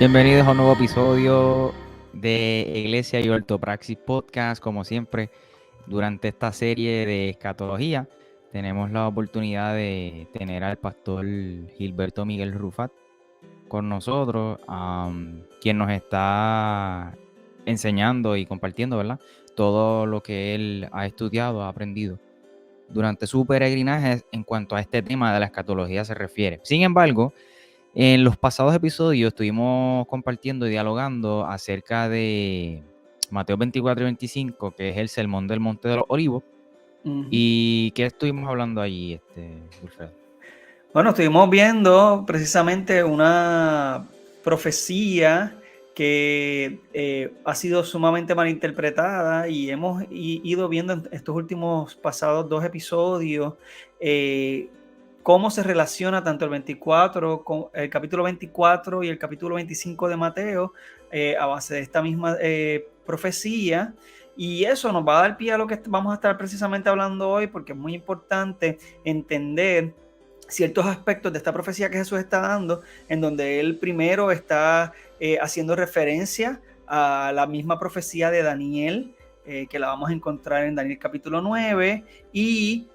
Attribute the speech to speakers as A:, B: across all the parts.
A: Bienvenidos a un nuevo episodio de Iglesia y Ortopraxis Podcast. Como siempre, durante esta serie de escatología, tenemos la oportunidad de tener al pastor Gilberto Miguel Rufat con nosotros, quien nos está enseñando y compartiendo, ¿verdad?, todo lo que él ha estudiado, ha aprendido durante su peregrinaje en cuanto a este tema de la escatología se refiere. Sin embargo, en los pasados episodios estuvimos compartiendo y dialogando acerca de Mateo 24 y 25, que es el sermón del Monte de los Olivos. ¿Y qué estuvimos hablando allí, Wilfredo?
B: Bueno, estuvimos viendo precisamente una profecía que ha sido sumamente malinterpretada y hemos ido viendo en estos últimos pasados 2 episodios cómo se relaciona tanto el capítulo 24 y el capítulo 25 de Mateo a base de esta misma profecía. Y eso nos va a dar pie a lo que vamos a estar precisamente hablando hoy, porque es muy importante entender ciertos aspectos de esta profecía que Jesús está dando, en donde él primero está haciendo referencia a la misma profecía de Daniel, que la vamos a encontrar en Daniel capítulo 9, y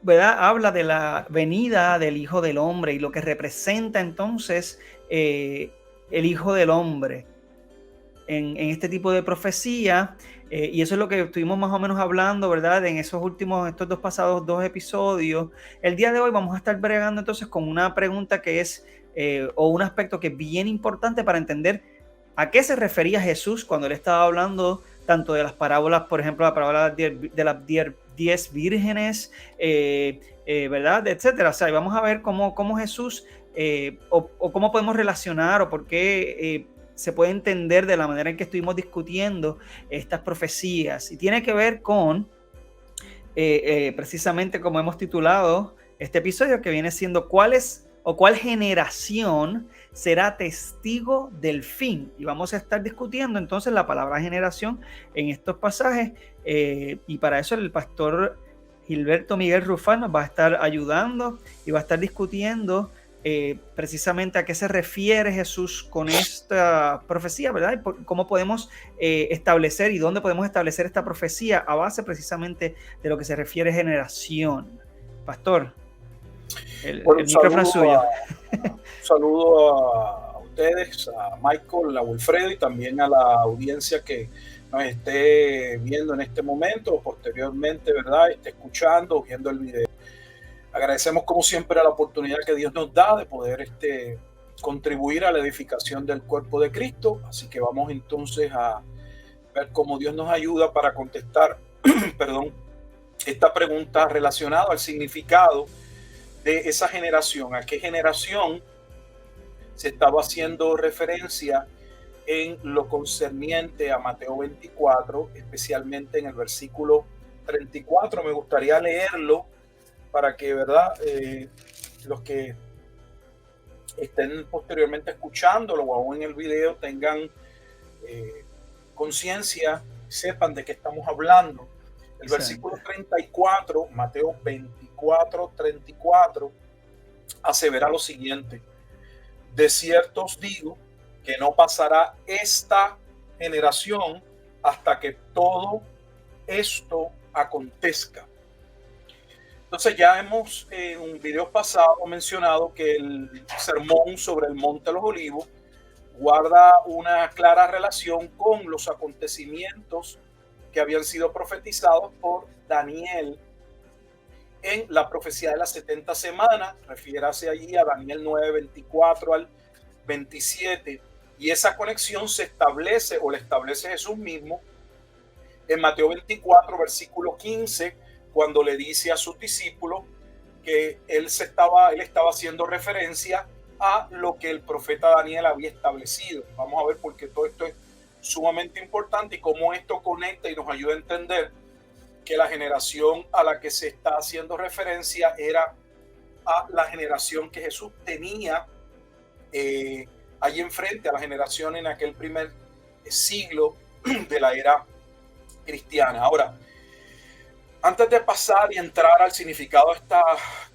B: ¿verdad? Habla de la venida del Hijo del Hombre y lo que representa entonces el Hijo del Hombre en este tipo de profecía. Y eso es lo que estuvimos más o menos hablando, ¿verdad? En estos dos pasados 2 episodios. El día de hoy vamos a estar bregando entonces con una pregunta que es, o un aspecto que es bien importante para entender a qué se refería Jesús cuando él estaba hablando tanto de las parábolas, por ejemplo, la parábola de las 10 vírgenes, ¿verdad? Etcétera. O sea, vamos a ver cómo Jesús, o cómo podemos relacionar, o por qué se puede entender de la manera en que estuvimos discutiendo estas profecías. Y tiene que ver con, precisamente como hemos titulado este episodio, que viene siendo cuál generación será testigo del fin. Y vamos a estar discutiendo entonces la palabra generación en estos pasajes. Y para eso el pastor Gilberto Miguel Rufat nos va a estar ayudando y va a estar discutiendo precisamente a qué se refiere Jesús con esta profecía, ¿verdad? Y cómo podemos establecer y dónde podemos establecer esta profecía a base precisamente de lo que se refiere a generación. Pastor, el micrófono es suyo.
C: Un saludo a ustedes, a Michael, a Wilfredo y también a la audiencia que nos esté viendo en este momento o posteriormente, ¿verdad? Esté escuchando o viendo el video. Agradecemos como siempre la oportunidad que Dios nos da de poder contribuir a la edificación del cuerpo de Cristo. Así que vamos entonces a ver cómo Dios nos ayuda para contestar esta pregunta relacionada al significado de esa generación. ¿A qué generación se estaba haciendo referencia en lo concerniente a Mateo 24, especialmente en el versículo 34? Me gustaría leerlo para que, ¿verdad? Los que estén posteriormente escuchándolo o aún en el video tengan conciencia, sepan de qué estamos hablando. El versículo 34, Mateo 24, 34, asevera lo siguiente: de cierto os digo que no pasará esta generación hasta que todo esto acontezca. Entonces ya hemos en un video pasado mencionado que el sermón sobre el Monte de los Olivos guarda una clara relación con los acontecimientos que habían sido profetizados por Daniel en la profecía de las 70 semanas. Refiérase allí a Daniel 9, 24 al 27. Y esa conexión se establece, o la establece Jesús mismo, en Mateo 24, versículo 15, cuando le dice a sus discípulos que él estaba haciendo referencia a lo que el profeta Daniel había establecido. Vamos a ver por qué todo esto es sumamente importante y cómo esto conecta y nos ayuda a entender que la generación a la que se está haciendo referencia era a la generación que Jesús tenía allí enfrente, a la generación en aquel primer siglo de la era cristiana. Ahora, Antes de pasar y entrar al significado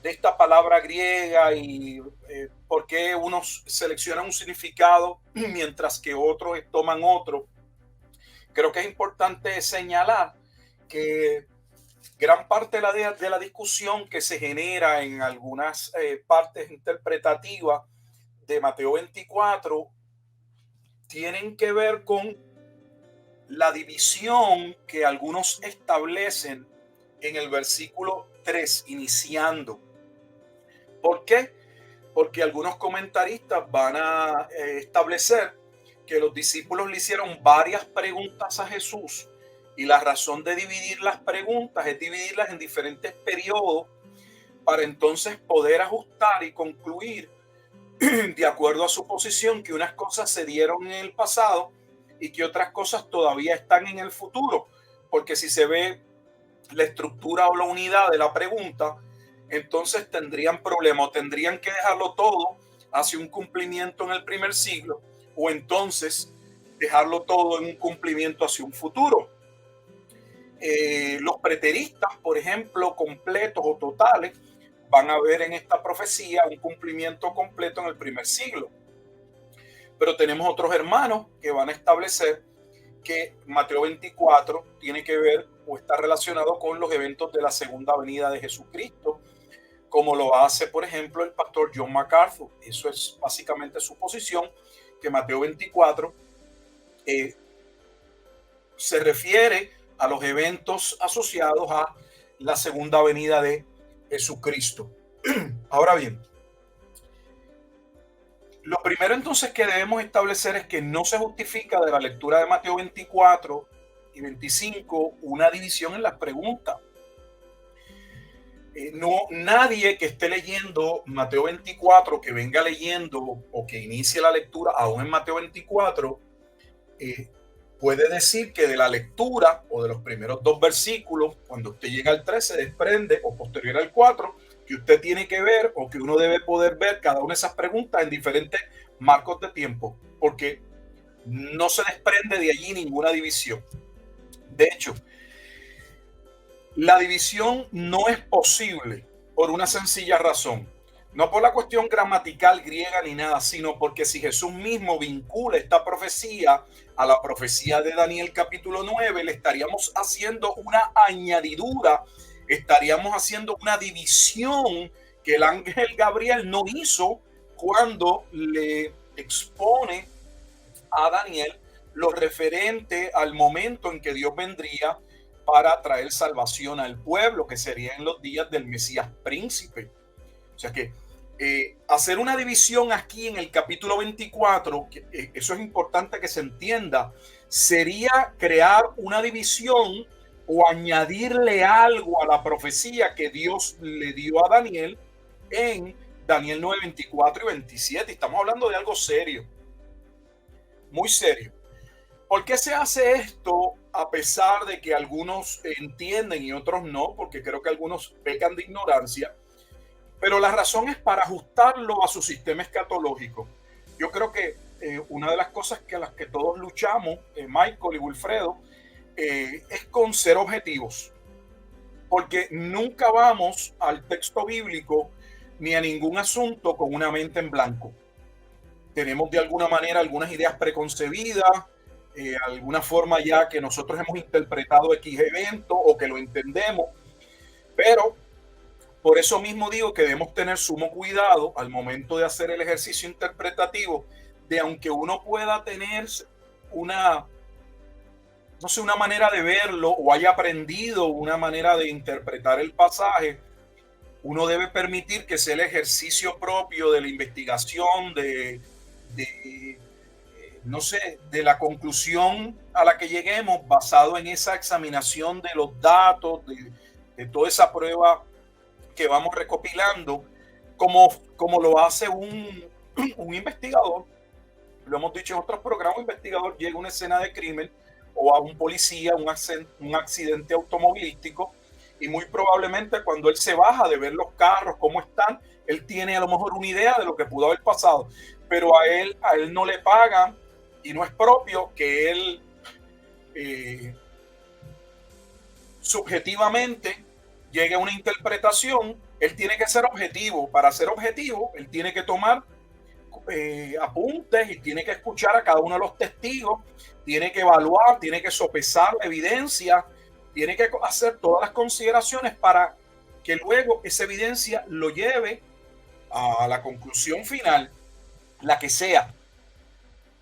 C: de esta palabra griega y por qué unos seleccionan un significado mientras que otros toman otro, creo que es importante señalar que gran parte de la discusión que se genera en algunas partes interpretativas de Mateo 24 tienen que ver con la división que algunos establecen en el versículo 3, iniciando. ¿Por qué? Porque algunos comentaristas van a establecer que los discípulos le hicieron varias preguntas a Jesús y la razón de dividir las preguntas es dividirlas en diferentes periodos para entonces poder ajustar y concluir de acuerdo a su posición que unas cosas se dieron en el pasado y que otras cosas todavía están en el futuro. Porque si se ve la estructura o la unidad de la pregunta, entonces tendrían problemas, tendrían que dejarlo todo hacia un cumplimiento en el primer siglo o entonces dejarlo todo en un cumplimiento hacia un futuro. Los preteristas, por ejemplo, completos o totales, van a ver en esta profecía un cumplimiento completo en el primer siglo. Pero tenemos otros hermanos que van a establecer que Mateo 24 tiene que ver o está relacionado con los eventos de la segunda venida de Jesucristo, como lo hace, por ejemplo, el pastor John MacArthur. Eso es básicamente su posición, que Mateo 24 se refiere a los eventos asociados a la segunda venida de Jesucristo. Ahora bien, lo primero entonces que debemos establecer es que no se justifica de la lectura de Mateo 24 y 25 una división en las preguntas. Nadie que esté leyendo Mateo 24, que venga leyendo o que inicie la lectura aún en Mateo 24, puede decir que de la lectura o de los primeros dos versículos, cuando usted llega al 3, se desprende, o posterior al 4, que usted tiene que ver o que uno debe poder ver cada una de esas preguntas en diferentes marcos de tiempo, porque no se desprende de allí ninguna división. De hecho, la división no es posible por una sencilla razón. No por la cuestión gramatical griega ni nada, sino porque si Jesús mismo vincula esta profecía a la profecía de Daniel capítulo 9, le estaríamos haciendo una añadidura, estaríamos haciendo una división que el ángel Gabriel no hizo cuando le expone a Daniel lo referente al momento en que Dios vendría para traer salvación al pueblo, que sería en los días del Mesías príncipe. O sea que hacer una división aquí en el capítulo 24, eso es importante que se entienda, sería crear una división o añadirle algo a la profecía que Dios le dio a Daniel en Daniel 9, 24 y 27. Estamos hablando de algo serio, muy serio. ¿Por qué se hace esto a pesar de que algunos entienden y otros no? Porque creo que algunos pecan de ignorancia. Pero la razón es para ajustarlo a su sistema escatológico. Yo creo que una de las cosas a las que todos luchamos, Michael y Wilfredo, es con ser objetivos. Porque nunca vamos al texto bíblico ni a ningún asunto con una mente en blanco. Tenemos de alguna manera algunas ideas preconcebidas, alguna forma ya que nosotros hemos interpretado X evento o que lo entendemos, pero por eso mismo digo que debemos tener sumo cuidado al momento de hacer el ejercicio interpretativo, de aunque uno pueda tener una manera de verlo o haya aprendido una manera de interpretar el pasaje, uno debe permitir que sea el ejercicio propio de la investigación, de la conclusión a la que lleguemos basado en esa examinación de los datos, de toda esa prueba que vamos recopilando, como lo hace un investigador. Lo hemos dicho en otros programas, un investigador llega a una escena de crimen o a un policía, un accidente automovilístico, y muy probablemente cuando él se baja de ver los carros, cómo están, él tiene a lo mejor una idea de lo que pudo haber pasado, pero a él no le pagan y no es propio que él subjetivamente llegue a una interpretación, él tiene que ser objetivo. Para ser objetivo, él tiene que tomar apuntes y tiene que escuchar a cada uno de los testigos, tiene que evaluar, tiene que sopesar la evidencia, tiene que hacer todas las consideraciones para que luego esa evidencia lo lleve a la conclusión final, la que sea.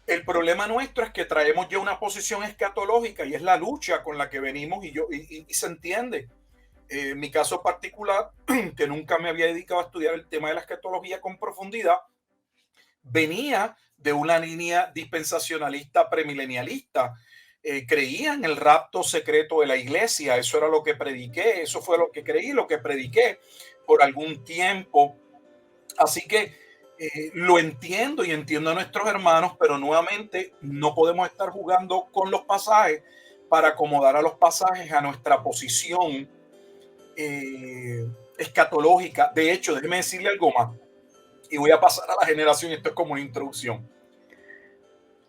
C: El problema nuestro es que traemos ya una posición escatológica y es la lucha con la que venimos y se entiende. En mi caso particular, que nunca me había dedicado a estudiar el tema de la escatología con profundidad, venía de una línea dispensacionalista premilenialista. Creía en el rapto secreto de la iglesia, eso era lo que prediqué, eso fue lo que creí, lo que prediqué por algún tiempo. Así que lo entiendo y entiendo a nuestros hermanos, pero nuevamente no podemos estar jugando con los pasajes para acomodar a los pasajes a nuestra posición escatológica. De hecho, déjeme decirle algo más y voy a pasar a la generación. Esto es como una introducción.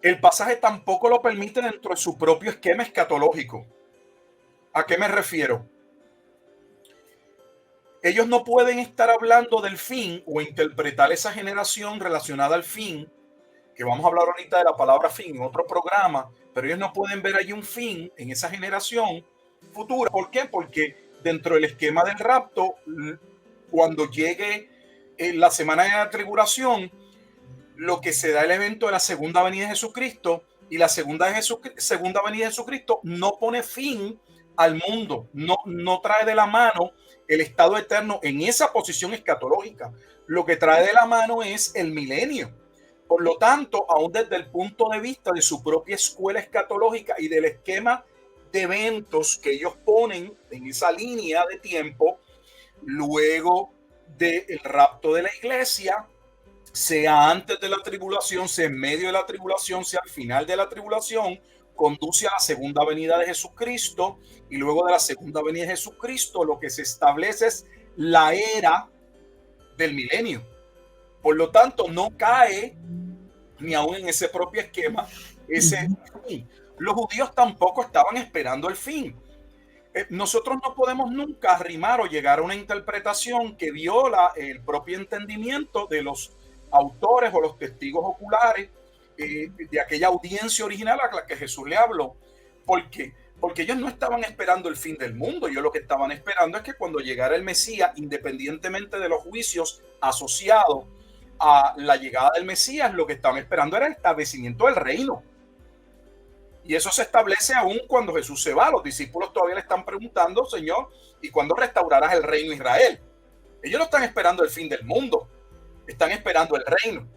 C: El pasaje tampoco lo permite dentro de su propio esquema escatológico. ¿A qué me refiero? Ellos no pueden estar hablando del fin o interpretar esa generación relacionada al fin, que vamos a hablar ahorita de la palabra fin en otro programa, pero ellos no pueden ver ahí un fin en esa generación futura. ¿Por qué? Porque dentro del esquema del rapto, cuando llegue la semana de la tribulación, lo que se da el evento de la segunda venida de Jesucristo, y la segunda venida de Jesucristo no pone fin al mundo, no trae de la mano el estado eterno en esa posición escatológica. Lo que trae de la mano es el milenio. Por lo tanto, aún desde el punto de vista de su propia escuela escatológica y del esquema de eventos que ellos ponen en esa línea de tiempo, luego del rapto de la iglesia, sea antes de la tribulación, sea en medio de la tribulación, sea al final de la tribulación, conduce a la segunda venida de Jesucristo, y luego de la segunda venida de Jesucristo lo que se establece es la era del milenio. Por lo tanto, no cae ni aún en ese propio esquema ese fin. Los judíos tampoco estaban esperando el fin. Nosotros no podemos nunca arrimar o llegar a una interpretación que viola el propio entendimiento de los autores o los testigos oculares de aquella audiencia original a la que Jesús le habló. ¿Por qué? Porque ellos no estaban esperando el fin del mundo. Ellos lo que estaban esperando es que cuando llegara el Mesías, independientemente de los juicios asociados a la llegada del Mesías, lo que estaban esperando era el establecimiento del reino. Y eso se establece aún cuando Jesús se va. Los discípulos todavía le están preguntando: Señor, ¿y cuándo restaurarás el reino de Israel? Ellos no están esperando el fin del mundo, están esperando el reino.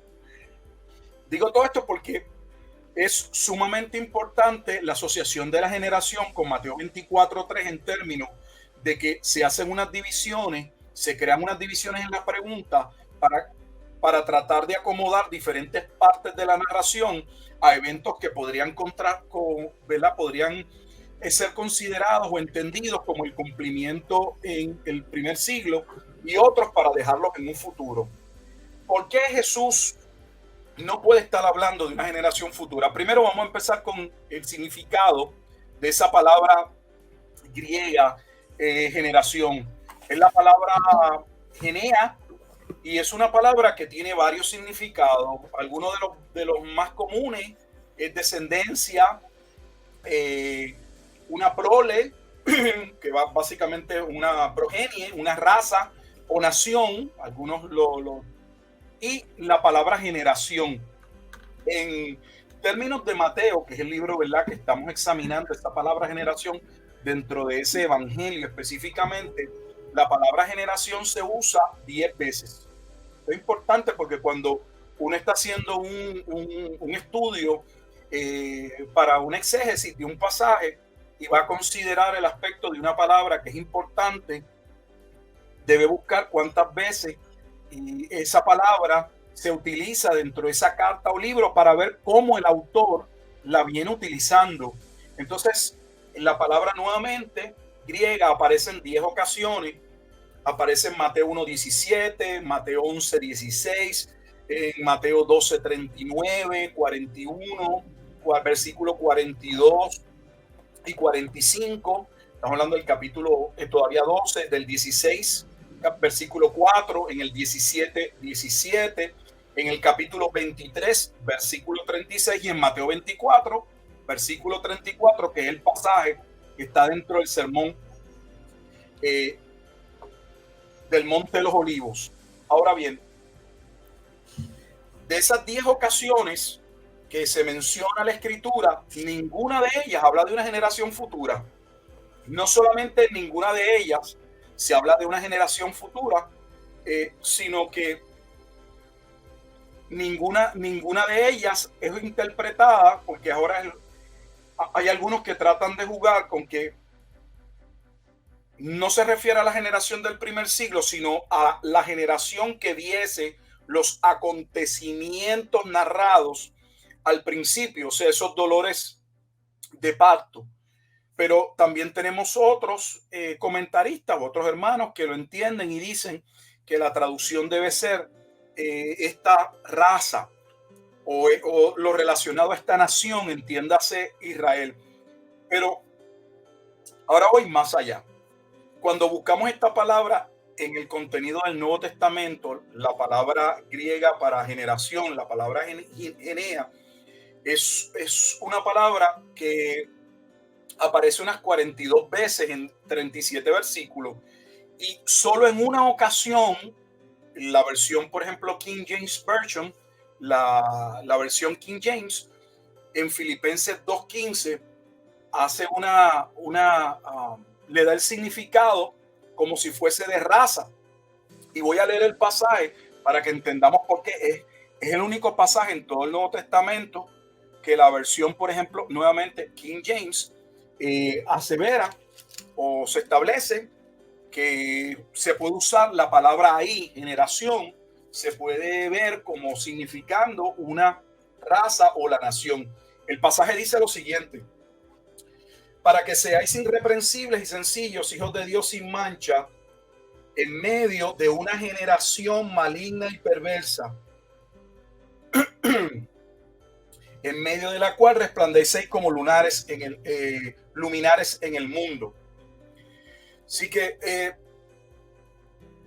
C: Digo todo esto porque es sumamente importante la asociación de la generación con Mateo 24:3 en términos de que se hacen unas divisiones, se crean unas divisiones en la pregunta para tratar de acomodar diferentes partes de la narración a eventos que podrían podrían ser considerados o entendidos como el cumplimiento en el primer siglo y otros para dejarlos en un futuro. ¿Por qué Jesús no puede estar hablando de una generación futura? Primero vamos a empezar con el significado de esa palabra griega, generación. Es la palabra genea, y es una palabra que tiene varios significados. Algunos de los más comunes es descendencia, una prole, que va básicamente una progenie, una raza o nación. Algunos y la palabra generación. En términos de Mateo, que es el libro, ¿verdad?, que estamos examinando, esta palabra generación dentro de ese evangelio específicamente, la palabra generación se usa 10 veces. Es importante porque cuando uno está haciendo un estudio para un exégesis de un pasaje y va a considerar el aspecto de una palabra que es importante, debe buscar cuántas veces esa palabra se utiliza dentro de esa carta o libro para ver cómo el autor la viene utilizando. Entonces, la palabra nuevamente griega aparece en 10 ocasiones. Aparece en Mateo 1:17, Mateo 11:16, en Mateo 12:39, 41, versículo 42 y 45, Estamos hablando del capítulo todavía 12, del 16, versículo 4, en el 17, 17, en el capítulo 23, versículo 36, y en Mateo 24, versículo 34, que es el pasaje que está dentro del sermón del Monte de los Olivos. Ahora bien, de esas 10 ocasiones que se menciona la escritura, ninguna de ellas habla de una generación futura. No solamente ninguna de ellas se habla de una generación futura, sino que ninguna de ellas es interpretada, porque ahora hay algunos que tratan de jugar con que no se refiere a la generación del primer siglo, sino a la generación que viese los acontecimientos narrados al principio, o sea, esos dolores de parto. Pero también tenemos otros comentaristas, otros hermanos que lo entienden y dicen que la traducción debe ser esta raza o lo relacionado a esta nación, entiéndase Israel. Pero ahora voy más allá. Cuando buscamos esta palabra en el contenido del Nuevo Testamento, la palabra griega para generación, la palabra genea, es una palabra que aparece unas 42 veces en 37 versículos, y solo en una ocasión, la versión, por ejemplo, King James Version, la versión King James, en Filipenses 2:15, hace le da el significado como si fuese de raza. Y voy a leer el pasaje para que entendamos por qué es el único pasaje en todo el Nuevo Testamento que la versión, por ejemplo, nuevamente King James, asevera o se establece que se puede usar la palabra ahí, generación, se puede ver como significando una raza o la nación. El pasaje dice lo siguiente: para que seáis irreprensibles y sencillos, hijos de Dios sin mancha, en medio de una generación maligna y perversa, en medio de la cual resplandecéis como luminares en el mundo. Así que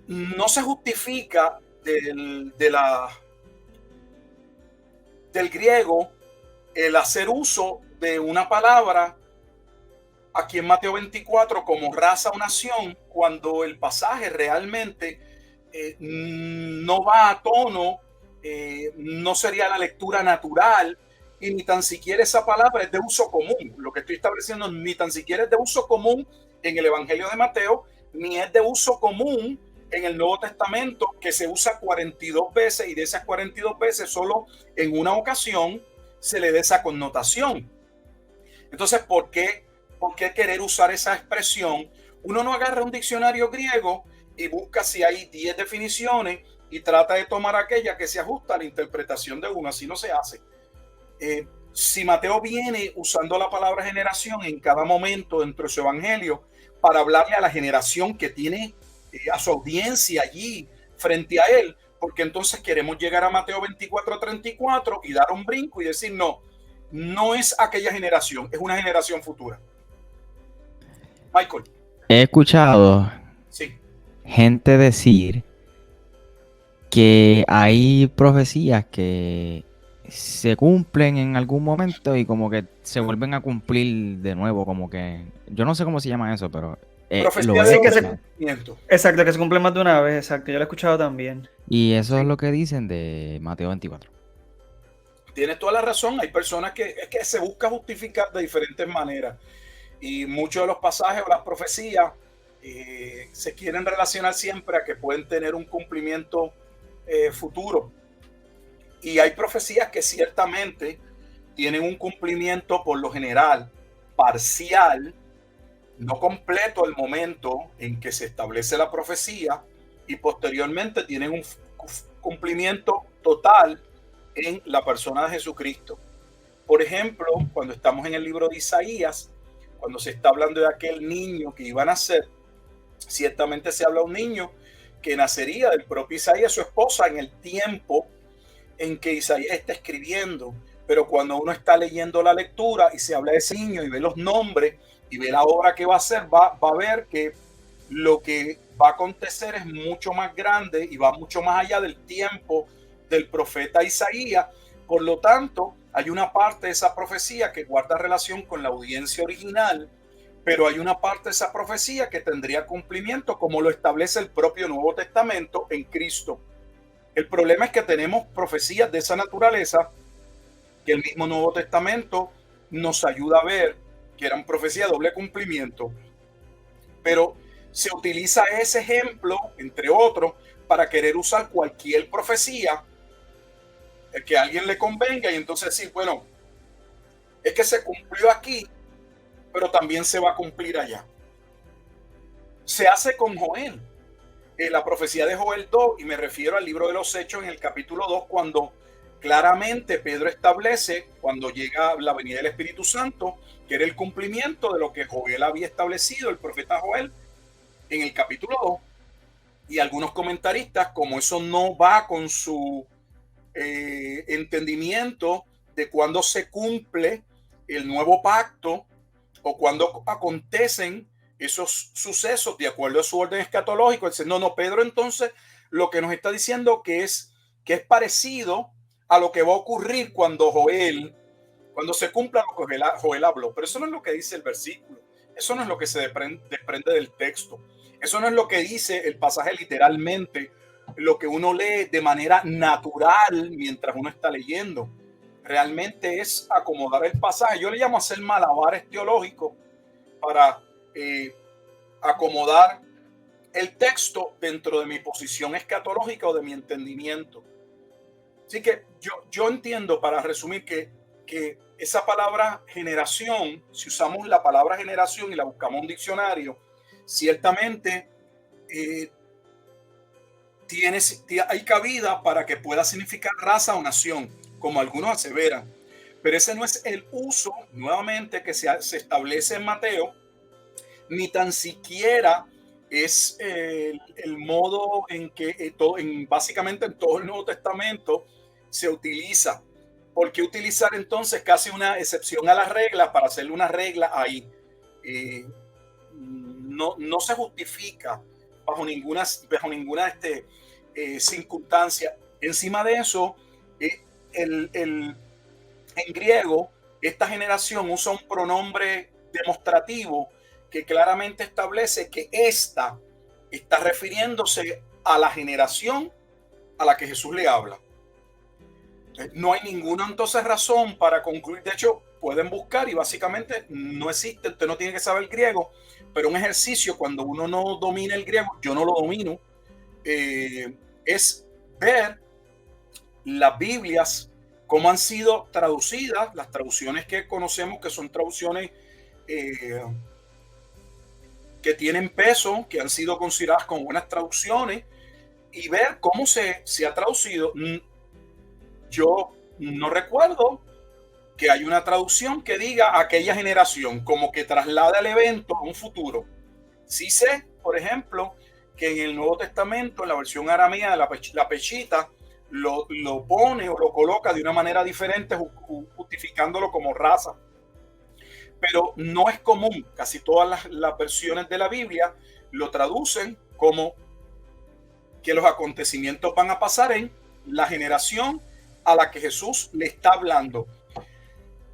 C: no se justifica del griego el hacer uso de una palabra aquí en Mateo 24 como raza o nación, cuando el pasaje realmente no va a tono, no sería la lectura natural, y ni tan siquiera esa palabra es de uso común. Lo que estoy estableciendo ni tan siquiera es de uso común en el Evangelio de Mateo, ni es de uso común en el Nuevo Testamento, que se usa 42 veces, y de esas 42 veces solo en una ocasión se le da esa connotación. Entonces, ¿por qué querer usar esa expresión? Uno no agarra un diccionario griego y busca si hay 10 definiciones y trata de tomar aquella que se ajusta a la interpretación de uno. Así no se hace. Si Mateo viene usando la palabra generación en cada momento dentro de su evangelio para hablarle a la generación que tiene a su audiencia allí frente a él, porque entonces queremos llegar a Mateo 24:34 y dar un brinco y decir no es aquella generación, es una generación futura. Michael.
A: He escuchado gente decir que hay profecías que se cumplen en algún momento y como que se vuelven a cumplir de nuevo, como que yo no sé cómo se llama eso, pero
B: profecías que exacto, que se cumplen más de una vez. Exacto, yo lo he escuchado también.
A: Y eso es lo que dicen de Mateo 24.
C: Tienes toda la razón. Hay personas que se busca justificar de diferentes maneras, y muchos de los pasajes o las profecías se quieren relacionar siempre a que pueden tener un cumplimiento futuro. Y hay profecías que ciertamente tienen un cumplimiento por lo general parcial, no completo al momento en que se establece la profecía, y posteriormente tienen un cumplimiento total en la persona de Jesucristo. Por ejemplo, cuando estamos en el libro de Isaías, cuando se está hablando de aquel niño que iba a nacer, ciertamente se habla de un niño que nacería del propio Isaías, su esposa, en el tiempo en que Isaías está escribiendo. Pero cuando uno está leyendo la lectura y se habla de ese niño y ve los nombres y ve la obra que va a hacer, va a ver que lo que va a acontecer es mucho más grande y va mucho más allá del tiempo del profeta Isaías. Por lo tanto, hay una parte de esa profecía que guarda relación con la audiencia original, pero hay una parte de esa profecía que tendría cumplimiento como lo establece el propio Nuevo Testamento en Cristo. El problema es que tenemos profecías de esa naturaleza que el mismo Nuevo Testamento nos ayuda a ver que eran profecías de doble cumplimiento, pero se utiliza ese ejemplo, entre otros, para querer usar cualquier profecía que a alguien le convenga y entonces decir, bueno, es que se cumplió aquí, pero también se va a cumplir allá. Se hace con Joel, la profecía de Joel 2, y me refiero al libro de los Hechos en el capítulo 2, cuando claramente Pedro establece, cuando llega la venida del Espíritu Santo, que era el cumplimiento de lo que Joel había establecido, el profeta Joel, en el capítulo 2. Y algunos comentaristas, como eso no va con su entendimiento de cuándo se cumple el nuevo pacto o cuándo acontecen esos sucesos de acuerdo a su orden escatológico, dicen, no, Pedro entonces lo que nos está diciendo que es parecido a lo que va a ocurrir cuando se cumpla lo que Joel habló. Pero eso no es lo que dice el versículo, eso no es lo que se desprende del texto, eso no es lo que dice el pasaje literalmente, lo que uno lee de manera natural mientras uno está leyendo. Realmente es acomodar el pasaje. Yo le llamo hacer malabares teológicos para acomodar el texto dentro de mi posición escatológica o de mi entendimiento. Así que yo entiendo, para resumir, que esa palabra generación, si usamos la palabra generación y la buscamos en un diccionario, ciertamente hay cabida para que pueda significar raza o nación, como algunos aseveran. Pero ese no es el uso, nuevamente, que se establece en Mateo, ni tan siquiera es el modo en que básicamente en todo el Nuevo Testamento se utiliza. ¿Por qué utilizar entonces casi una excepción a la regla para hacerle una regla ahí? No se justifica bajo ninguna circunstancia. Encima de eso, en griego, esta generación usa un pronombre demostrativo que claramente establece que esta está refiriéndose a la generación a la que Jesús le habla. No hay ninguna entonces razón para concluir. De hecho, pueden buscar y básicamente no existe. Usted no tiene que saber griego, pero un ejercicio cuando uno no domina el griego, yo no lo domino, es ver las Biblias, cómo han sido traducidas, las traducciones que conocemos que son traducciones que tienen peso, que han sido consideradas como buenas traducciones, y ver cómo se ha traducido. Yo no recuerdo que hay una traducción que diga aquella generación, como que traslada el evento a un futuro. Sí sé, por ejemplo, que en el Nuevo Testamento, en la versión aramea de la Peshita, lo pone o lo coloca de una manera diferente, justificándolo como raza. Pero no es común. Casi todas las versiones de la Biblia lo traducen como que los acontecimientos van a pasar en la generación a la que Jesús le está hablando.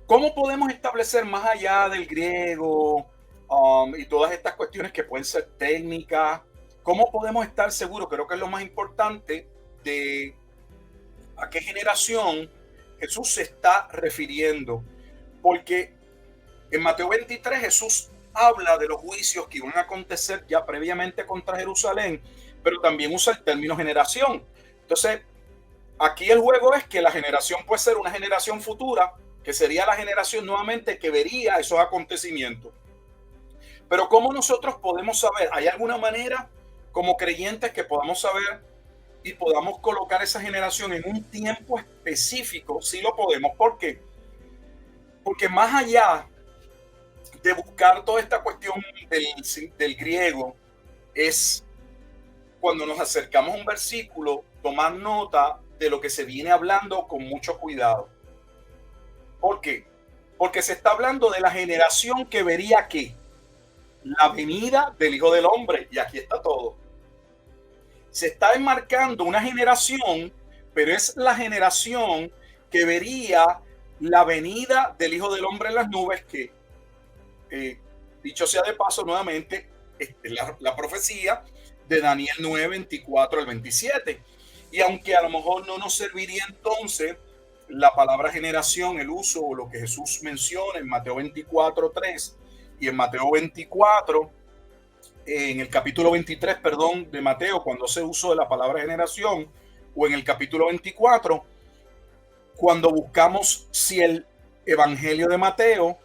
C: ¿Cómo podemos establecer, más allá del griego y todas estas cuestiones que pueden ser técnicas, cómo podemos estar seguros? Creo que es lo más importante de a qué generación Jesús se está refiriendo. Porque en Mateo 23 Jesús habla de los juicios que iban a acontecer ya previamente contra Jerusalén, pero también usa el término generación. Entonces, aquí el juego es que la generación puede ser una generación futura, que sería la generación nuevamente que vería esos acontecimientos. Pero ¿cómo nosotros podemos saber? ¿Hay alguna manera como creyentes que podamos saber y podamos colocar esa generación en un tiempo específico? Sí lo podemos. ¿Por qué? Porque más allá de buscar toda esta cuestión del griego, es cuando nos acercamos a un versículo, tomar nota de lo que se viene hablando con mucho cuidado. ¿Por qué? Porque se está hablando de la generación que vería ¿qué? la venida del Hijo del Hombre. Y aquí está todo. Se está enmarcando una generación, pero es la generación que vería la venida del Hijo del Hombre en las nubes, que, dicho sea de paso nuevamente, la profecía de Daniel 9, 24 al 27. Y aunque a lo mejor no nos serviría entonces la palabra generación, el uso o lo que Jesús menciona en Mateo 24, 3 y en Mateo 24, en el capítulo 23, perdón, de Mateo, cuando se uso de la palabra generación, o en el capítulo 24, cuando buscamos si el Evangelio de Mateo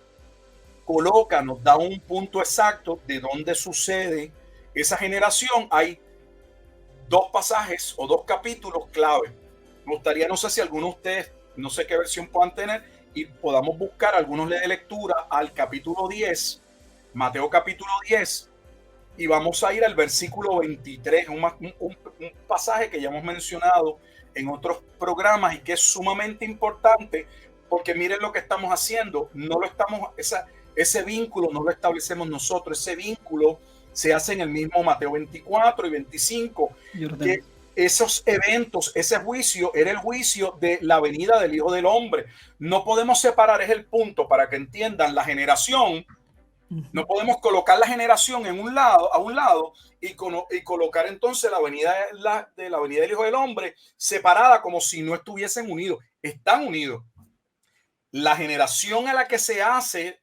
C: coloca, nos da un punto exacto de dónde sucede esa generación, hay dos pasajes o dos capítulos clave. Me gustaría, no sé si alguno de ustedes, no sé qué versión puedan tener, y podamos buscar algunos de lectura al capítulo 10, Mateo capítulo 10, y vamos a ir al versículo 23, un pasaje que ya hemos mencionado en otros programas y que es sumamente importante, porque miren lo que estamos haciendo, no lo estamos, ese vínculo no lo establecemos nosotros, ese vínculo se hace en el mismo Mateo 24 y 25, que esos eventos, ese juicio era el juicio de la venida del Hijo del Hombre. No podemos separar, es el punto para que entiendan la generación. No podemos colocar la generación a un lado y colocar entonces la venida del Hijo del Hombre separada, como si no estuviesen unidos. Están unidos. La generación a la que se hace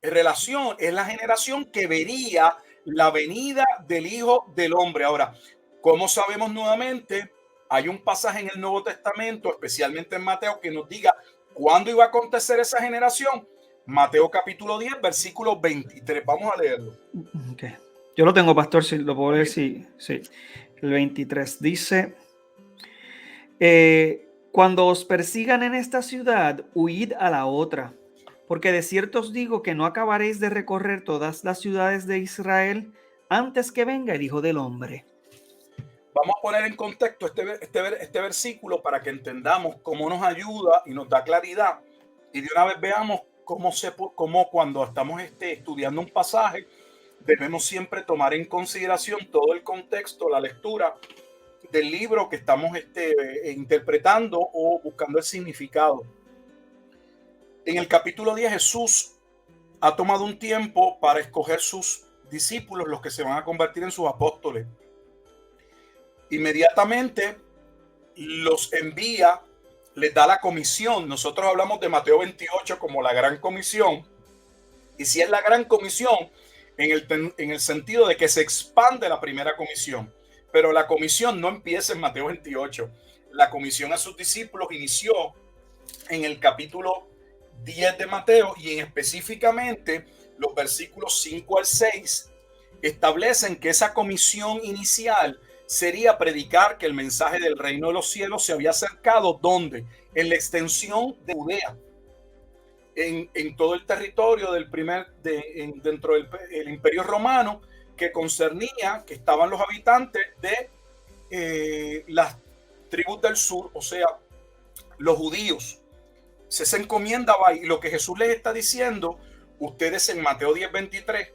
C: relación es la generación que vería la venida del Hijo del Hombre. Ahora, como sabemos nuevamente, hay un pasaje en el Nuevo Testamento, especialmente en Mateo, que nos diga cuándo iba a acontecer esa generación. Mateo capítulo 10, versículo 23. Vamos a leerlo.
B: Okay. Yo lo tengo, pastor, si lo puedo leer. Sí. El 23 dice: cuando os persigan en esta ciudad, huid a la otra, porque de cierto os digo que no acabaréis de recorrer todas las ciudades de Israel antes que venga el Hijo del Hombre.
C: Vamos a poner en contexto este versículo para que entendamos cómo nos ayuda y nos da claridad. Y de una vez veamos cómo cuando estamos estudiando un pasaje, debemos siempre tomar en consideración todo el contexto, la lectura del libro que estamos interpretando o buscando el significado. En el capítulo 10, Jesús ha tomado un tiempo para escoger sus discípulos, los que se van a convertir en sus apóstoles. Inmediatamente los envía, les da la comisión. Nosotros hablamos de Mateo 28 como la gran comisión. Y si es la gran comisión en el sentido de que se expande la primera comisión. Pero la comisión no empieza en Mateo 28. La comisión a sus discípulos inició en el capítulo 10 de Mateo, y específicamente los versículos 5 al 6 establecen que esa comisión inicial sería predicar que el mensaje del reino de los cielos se había acercado. ¿Dónde? En la extensión de Judea, en todo el territorio dentro del imperio romano, que concernía que estaban los habitantes de las tribus del sur, o sea, los judíos. Se encomienda, y lo que Jesús les está diciendo, ustedes en Mateo 10, 23,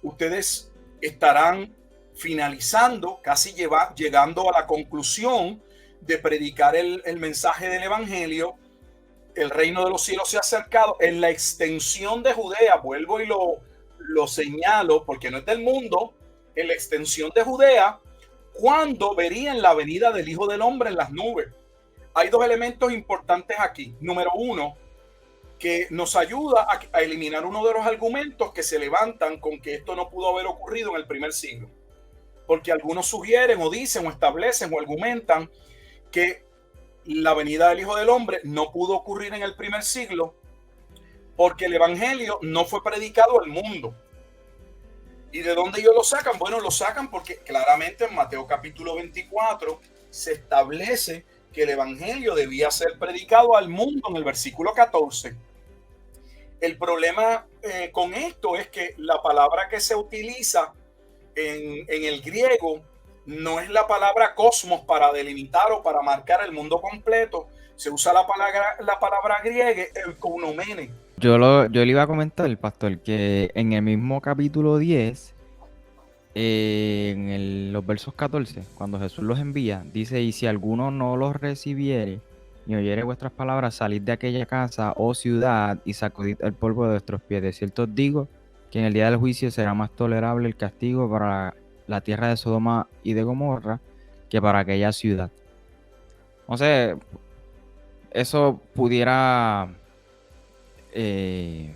C: ustedes estarán finalizando, casi llegando a la conclusión de predicar el mensaje del evangelio. El reino de los cielos se ha acercado en la extensión de Judea. Vuelvo y lo señalo porque no es del mundo. En la extensión de Judea, cuando verían la venida del Hijo del Hombre en las nubes. Hay dos elementos importantes aquí. Número uno, que nos ayuda a eliminar uno de los argumentos que se levantan con que esto no pudo haber ocurrido en el primer siglo. Porque algunos sugieren o dicen o establecen o argumentan que la venida del Hijo del Hombre no pudo ocurrir en el primer siglo porque el evangelio no fue predicado al mundo. ¿Y de dónde ellos lo sacan? Bueno, lo sacan porque claramente en Mateo capítulo 24 se establece que el evangelio debía ser predicado al mundo en el versículo 14. El problema con esto es que la palabra que se utiliza en el griego no es la palabra cosmos para delimitar o para marcar el mundo completo. Se usa la palabra griega, el kounomene.
A: Yo le iba a comentar, pastor, que en el mismo capítulo 10, los versos 14, cuando Jesús los envía, dice, y si alguno no los recibiere, ni oyere vuestras palabras, salid de aquella casa o ciudad y sacudid el polvo de vuestros pies. De cierto os digo que en el día del juicio será más tolerable el castigo para la tierra de Sodoma y de Gomorra que para aquella ciudad. Entonces, eso pudiera...
B: Le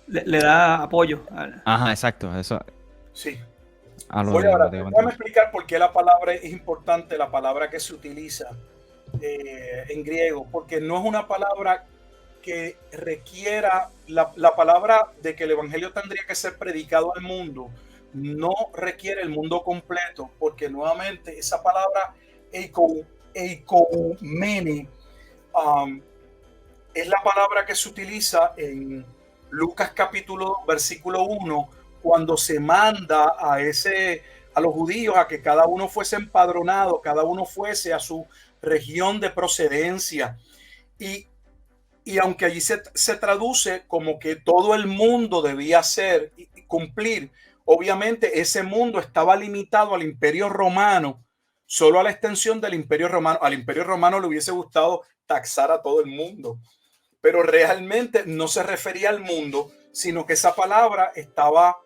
B: da apoyo.
A: Ajá, exacto, eso.
C: Sí.
A: A lo
C: Voy
A: de
C: ahora,
A: Mateo
C: déjame
A: 28.
C: explicar por qué la palabra es importante, la palabra que se utiliza en griego, porque no es una palabra que requiera, la palabra de que el evangelio tendría que ser predicado al mundo, no requiere el mundo completo, porque nuevamente esa palabra eikomene es la palabra que se utiliza en Lucas capítulo 2, versículo 1, cuando se manda a los judíos a que cada uno fuese empadronado, cada uno fuese a su región de procedencia. Y aunque allí se traduce como que todo el mundo debía hacer y cumplir, obviamente ese mundo estaba limitado al Imperio Romano, solo a la extensión del Imperio Romano. Al Imperio Romano le hubiese gustado taxar a todo el mundo, pero realmente no se refería al mundo, sino que esa palabra estaba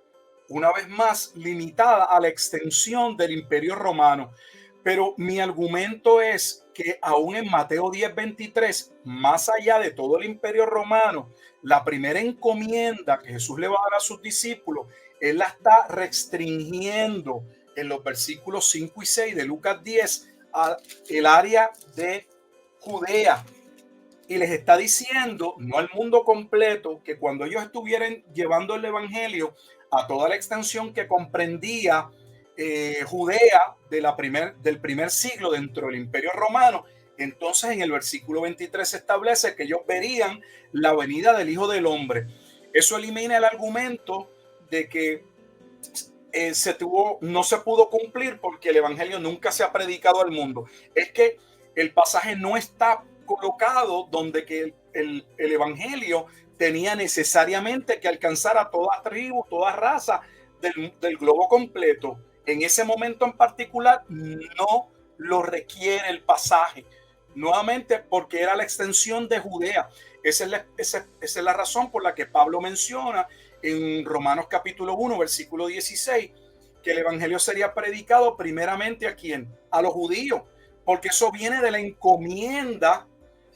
C: una vez más limitada a la extensión del Imperio Romano. Pero mi argumento es que aún en Mateo 10:23, más allá de todo el Imperio Romano, la primera encomienda que Jesús le va a dar a sus discípulos, él la está restringiendo en los versículos 5 y 6 de Lucas 10 al área de Judea. Y les está diciendo, no al mundo completo, que cuando ellos estuvieran llevando el evangelio a toda la extensión que comprendía Judea del primer siglo dentro del Imperio Romano, entonces en el versículo 23 se establece que ellos verían la venida del Hijo del Hombre. Eso elimina el argumento de que no se pudo cumplir porque el evangelio nunca se ha predicado al mundo. Es que el pasaje no está colocado donde que el evangelio tenía necesariamente que alcanzar a toda tribu, toda raza del globo completo. En ese momento en particular no lo requiere el pasaje, nuevamente porque era la extensión de Judea. Esa es la razón por la que Pablo menciona en Romanos capítulo 1, versículo 16, que el evangelio sería predicado primeramente ¿a quién? A los judíos, porque eso viene de la encomienda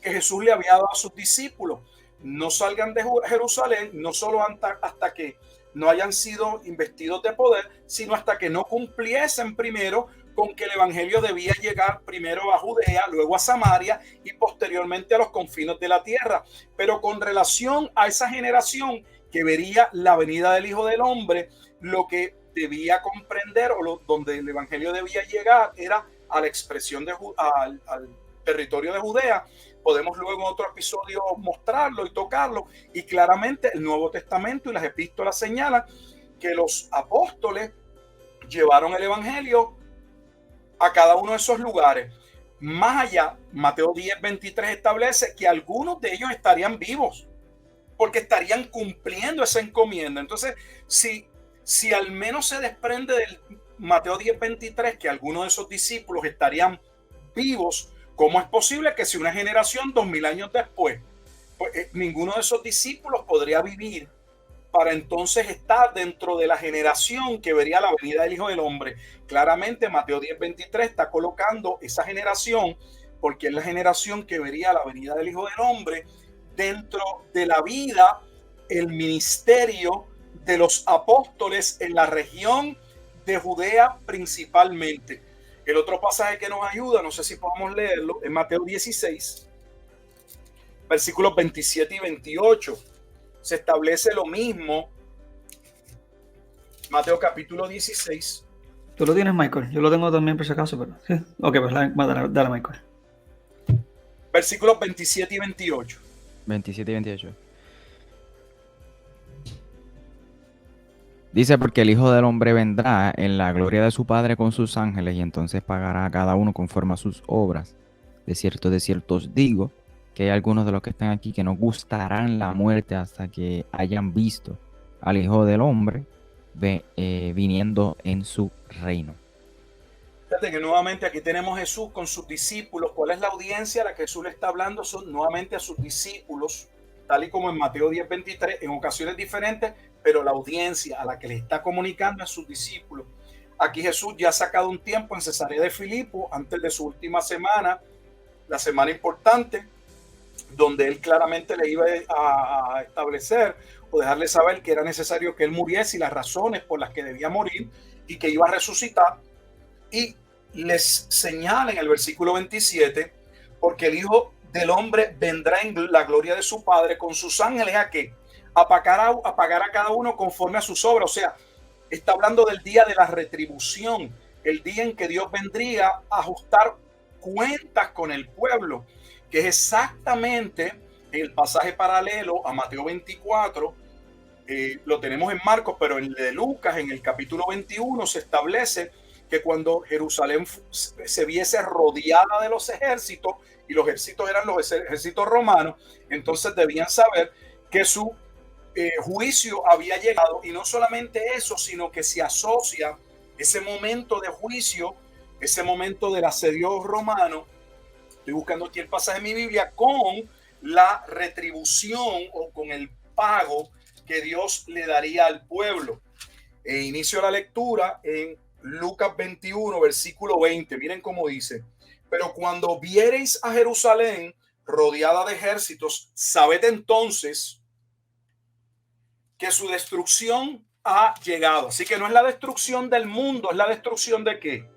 C: que Jesús le había dado a sus discípulos. No salgan de Jerusalén, no solo hasta que no hayan sido investidos de poder, sino hasta que no cumpliesen primero con que el evangelio debía llegar primero a Judea, luego a Samaria y posteriormente a los confines de la tierra. Pero con relación a esa generación que vería la venida del Hijo del Hombre, lo que debía comprender donde el evangelio debía llegar era a la expresión al territorio de Judea. Podemos luego en otro episodio mostrarlo y tocarlo, y claramente el Nuevo Testamento y las epístolas señalan que los apóstoles llevaron el evangelio a cada uno de esos lugares. Más allá, Mateo 10:23 establece que algunos de ellos estarían vivos porque estarían cumpliendo esa encomienda. Entonces, si al menos se desprende del Mateo 10:23 que algunos de esos discípulos estarían vivos, ¿cómo es posible que si una generación 2000 años después, pues, ninguno de esos discípulos podría vivir para entonces estar dentro de la generación que vería la venida del Hijo del Hombre? Claramente Mateo 10:23 está colocando esa generación porque es la generación que vería la venida del Hijo del Hombre dentro de la vida, el ministerio de los apóstoles en la región de Judea principalmente. El otro pasaje que nos ayuda, no sé si podemos leerlo, es Mateo 16, versículos 27 y 28. Se establece lo mismo. Mateo capítulo 16.
B: Tú lo tienes, Michael. Yo lo tengo también por si acaso, pero sí. Ok, pues dale, Michael.
C: Versículos 27 y 28.
A: 27 y 28. Dice, porque el Hijo del Hombre vendrá en la gloria de su Padre con sus ángeles y entonces pagará a cada uno conforme a sus obras. De cierto os digo que hay algunos de los que están aquí que no gustarán la muerte hasta que hayan visto al Hijo del Hombre viniendo en su reino.
C: Fíjate que nuevamente aquí tenemos a Jesús con sus discípulos. ¿Cuál es la audiencia a la que Jesús le está hablando? Son nuevamente a sus discípulos, tal y como en Mateo 10:23, en ocasiones diferentes, pero la audiencia a la que le está comunicando a sus discípulos. Aquí Jesús ya ha sacado un tiempo en Cesarea de Filipo, antes de su última semana, la semana importante, donde él claramente le iba a establecer o dejarle saber que era necesario que él muriese y las razones por las que debía morir y que iba a resucitar. Y les señala en el versículo 27, porque el Hijo del Hombre vendrá en la gloria de su Padre con sus ángeles a que a pagar a cada uno conforme a sus obras. O sea, está hablando del día de la retribución, el día en que Dios vendría a ajustar cuentas con el pueblo, que es exactamente el pasaje paralelo a Mateo 24. Lo tenemos en Marcos, pero en el de Lucas, en el capítulo 21, se establece que cuando Jerusalén se viese rodeada de los ejércitos, y los ejércitos eran los ejércitos romanos, entonces debían saber que su juicio había llegado. Y no solamente eso, sino que se asocia ese momento de juicio, ese momento del asedio romano, estoy buscando aquí el pasaje en mi Biblia, con la retribución o con el pago que Dios le daría al pueblo. Inicio la lectura en Lucas 21, versículo 20. Miren cómo dice: pero cuando viereis a Jerusalén rodeada de ejércitos, sabed entonces que su destrucción ha llegado. Así que no es la destrucción del mundo, es la destrucción ¿de qué?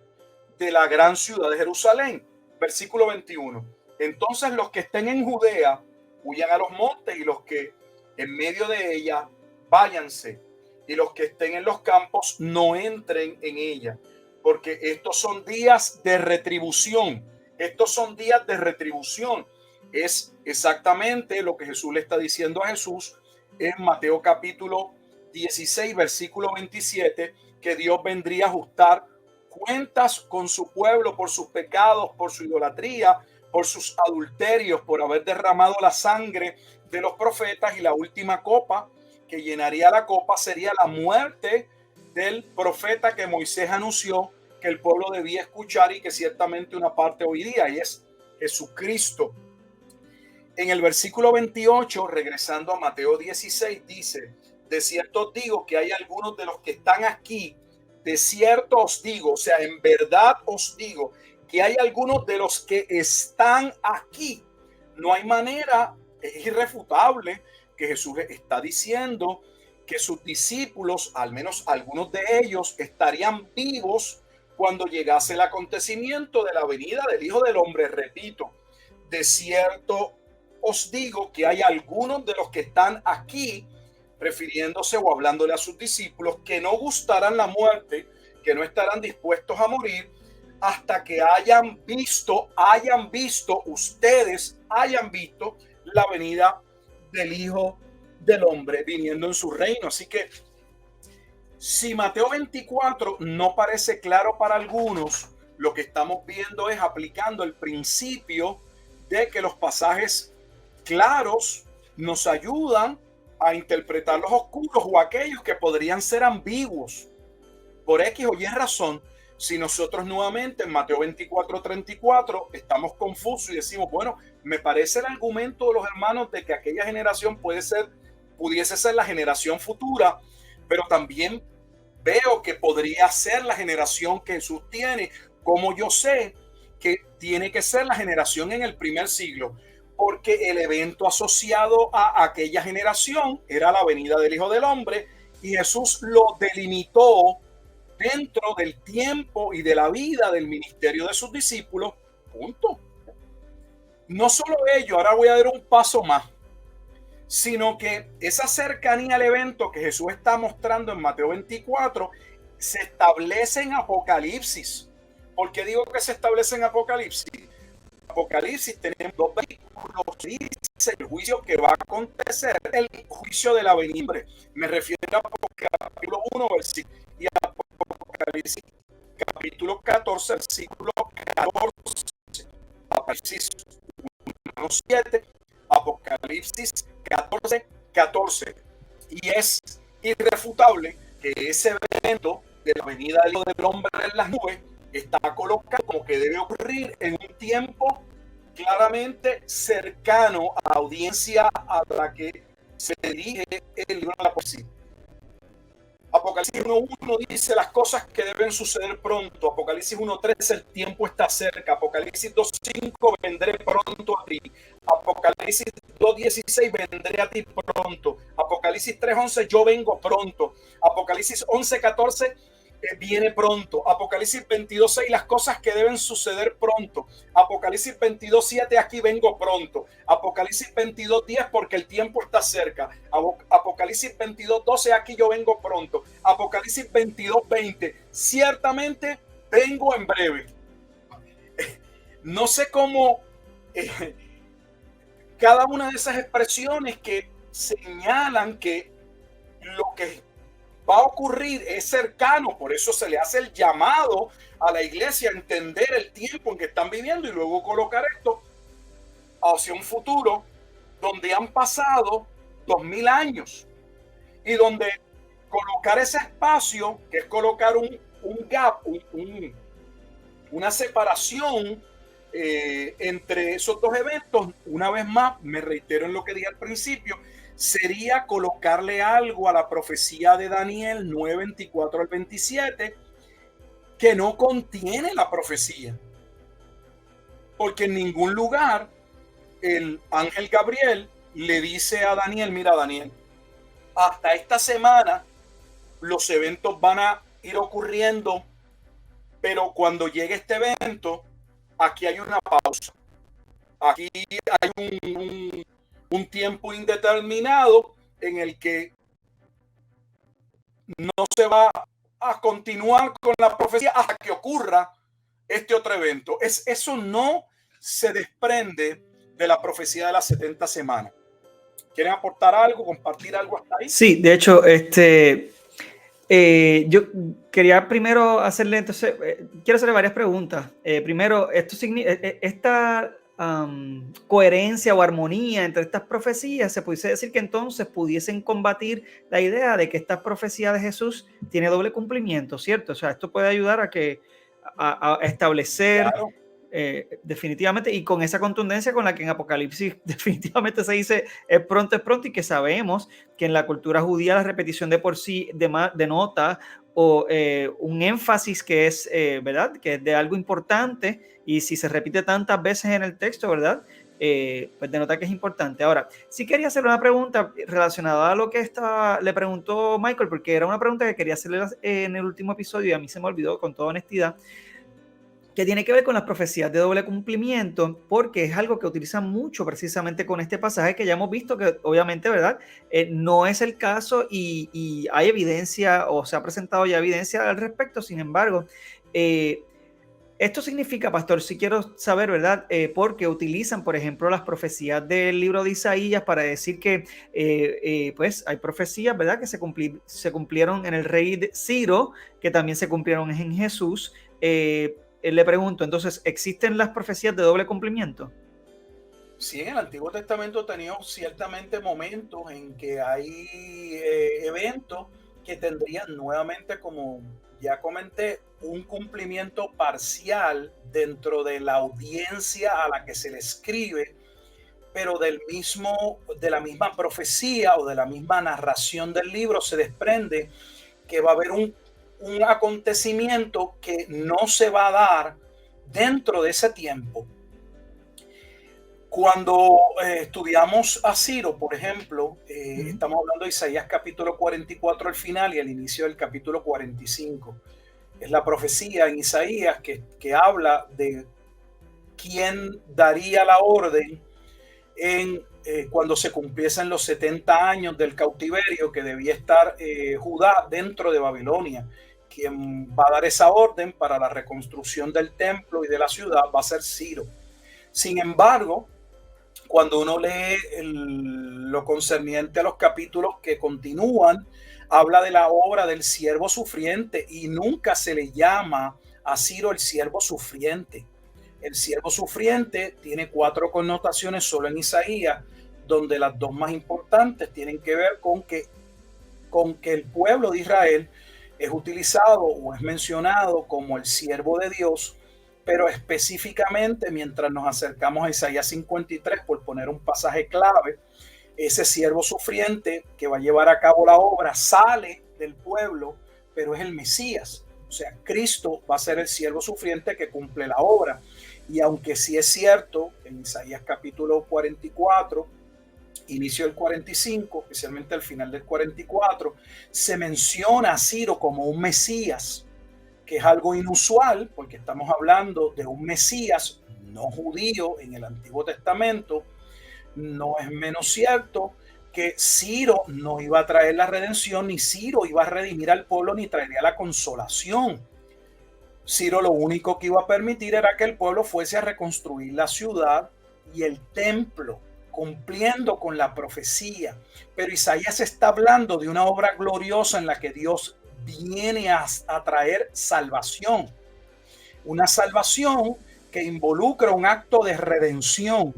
C: De la gran ciudad de Jerusalén. Versículo 21. Entonces los que estén en Judea huyan a los montes, y los que en medio de ella váyanse, y los que estén en los campos no entren en ella, porque estos son días de retribución. Estos son días de retribución. Es exactamente lo que Jesús le está diciendo a Jesús en Mateo capítulo 16, versículo 27, que Dios vendría a ajustar cuentas con su pueblo por sus pecados, por su idolatría, por sus adulterios, por haber derramado la sangre de los profetas. Y la última copa que llenaría la copa sería la muerte del profeta que Moisés anunció que el pueblo debía escuchar y que ciertamente una parte oiría, y es Jesucristo. En el versículo 28, regresando a Mateo 16, dice: de cierto os digo que hay algunos de los que están aquí, de cierto os digo, o sea, en verdad os digo, que hay algunos de los que están aquí. No hay manera, es irrefutable que Jesús está diciendo que sus discípulos, al menos algunos de ellos, estarían vivos cuando llegase el acontecimiento de la venida del Hijo del Hombre. Repito, de cierto os digo que hay algunos de los que están aquí, refiriéndose o hablándole a sus discípulos, que no gustarán la muerte, que no estarán dispuestos a morir hasta que hayan visto, ustedes hayan visto la venida del Hijo del Hombre viniendo en su reino. Así que si Mateo 24 no parece claro para algunos, lo que estamos viendo es aplicando el principio de que los pasajes claros nos ayudan a interpretar los oscuros o aquellos que podrían ser ambiguos. Por X o Y razón, si nosotros nuevamente en Mateo 24:34 estamos confusos y decimos, bueno, me parece el argumento de los hermanos de que aquella generación pudiese ser la generación futura, pero también veo que podría ser la generación que Jesús tiene, como yo sé que tiene que ser la generación en el primer siglo, porque el evento asociado a aquella generación era la venida del Hijo del Hombre, y Jesús lo delimitó dentro del tiempo y de la vida del ministerio de sus discípulos. Punto. No solo ello, ahora voy a dar un paso más, sino que esa cercanía al evento que Jesús está mostrando en Mateo 24 se establece en Apocalipsis. ¿Por qué digo que se establece en Apocalipsis? Apocalipsis tenemos dos versículos que dice el juicio que va a acontecer, el juicio de la venidumbre. Me refiero a Apocalipsis capítulo 1, versículo, y Apocalipsis capítulo 14, versículo 14, Apocalipsis 1:7, Apocalipsis 14, 14. Y es irrefutable que ese evento de la venida del hombre en las nubes está colocado como que debe ocurrir en un tiempo claramente cercano a la audiencia a la que se dirige el libro de la poesía. Apocalipsis 1:1 dice las cosas que deben suceder pronto. Apocalipsis 1:3 el tiempo está cerca. Apocalipsis 2:5 vendré pronto a ti. Apocalipsis 2:16 vendré a ti pronto. Apocalipsis 3:11 yo vengo pronto. Apocalipsis 11:14 viene pronto. Apocalipsis 22:6 las cosas que deben suceder pronto. Apocalipsis 22:7 aquí vengo pronto. Apocalipsis 22:10 porque el tiempo está cerca. Apocalipsis 22:12 aquí yo vengo pronto. Apocalipsis 22:20 ciertamente vengo en breve. No sé cómo cada una de esas expresiones que señalan que lo que va a ocurrir es cercano, por eso se le hace el llamado a la iglesia a entender el tiempo en que están viviendo y luego colocar esto hacia un futuro donde han pasado 2000 años y donde colocar ese espacio, que es colocar un gap, una separación entre esos dos eventos, una vez más, me reitero en lo que dije al principio, sería colocarle algo a la profecía de Daniel 9:24 al 27 que no contiene la profecía, porque en ningún lugar el ángel Gabriel le dice a Daniel, mira Daniel, hasta esta semana los eventos van a ir ocurriendo, pero cuando llegue este evento aquí hay una pausa, aquí hay un tiempo indeterminado en el que no se va a continuar con la profecía hasta que ocurra este otro evento. Eso no se desprende de la profecía de las 70 semanas. ¿Quieren aportar algo, compartir algo hasta ahí?
B: Sí, de hecho, yo quería primero hacerle, entonces, quiero hacerle varias preguntas. Primero, esta coherencia o armonía entre estas profecías, se pudiese decir que entonces pudiesen combatir la idea de que esta profecía de Jesús tiene doble cumplimiento, ¿cierto? O sea, esto puede ayudar a establecer, claro, definitivamente, y con esa contundencia con la que en Apocalipsis definitivamente se dice es pronto, y que sabemos que en la cultura judía la repetición de por sí denota o un énfasis que es, ¿verdad? Que es de algo importante, y si se repite tantas veces en el texto, ¿verdad? Pues denota que es importante. Ahora, sí quería hacer una pregunta relacionada a lo que le preguntó Michael, porque era una pregunta que quería hacerle en el último episodio y a mí se me olvidó con toda honestidad, que tiene que ver con las profecías de doble cumplimiento, porque es algo que utilizan mucho precisamente con este pasaje que ya hemos visto que obviamente, ¿verdad? No es el caso y hay evidencia o se ha presentado ya evidencia al respecto. Sin embargo, esto significa, pastor, si quiero saber, ¿verdad? Porque utilizan, por ejemplo, las profecías del libro de Isaías para decir que pues hay profecías, ¿verdad? Que se cumplieron en el rey Ciro, que también se cumplieron en Jesús. Le pregunto, entonces, ¿existen las profecías de doble cumplimiento?
C: Sí, en el Antiguo Testamento teníamos ciertamente momentos en que hay eventos que tendrían nuevamente, como ya comenté, un cumplimiento parcial dentro de la audiencia a la que se le escribe, pero de la misma profecía o de la misma narración del libro se desprende que va a haber un acontecimiento que no se va a dar dentro de ese tiempo. Cuando estudiamos a Ciro, por ejemplo, estamos hablando de Isaías capítulo 44 al final y al inicio del capítulo 45. Es la profecía en Isaías que habla de quién daría la orden cuando se cumpliesen los 70 años del cautiverio que debía estar Judá dentro de Babilonia. Quien va a dar esa orden para la reconstrucción del templo y de la ciudad va a ser Ciro. Sin embargo, cuando uno lee lo concerniente a los capítulos que continúan, habla de la obra del siervo sufriente y nunca se le llama a Ciro el siervo sufriente. El siervo sufriente tiene 4 connotaciones solo en Isaías, donde las 2 más importantes tienen que ver con que el pueblo de Israel es utilizado o es mencionado como el siervo de Dios, pero específicamente mientras nos acercamos a Isaías 53, por poner un pasaje clave, ese siervo sufriente que va a llevar a cabo la obra sale del pueblo, pero es el Mesías. O sea, Cristo va a ser el siervo sufriente que cumple la obra. Y aunque sí es cierto, en Isaías capítulo 44, inicio del 45, especialmente al final del 44, se menciona a Ciro como un Mesías, que es algo inusual, porque estamos hablando de un Mesías no judío en el Antiguo Testamento. No es menos cierto que Ciro no iba a traer la redención, ni Ciro iba a redimir al pueblo, ni traería la consolación. Ciro lo único que iba a permitir era que el pueblo fuese a reconstruir la ciudad y el templo, cumpliendo con la profecía. Pero Isaías está hablando de una obra gloriosa en la que Dios viene a traer salvación. Una salvación que involucra un acto de redención.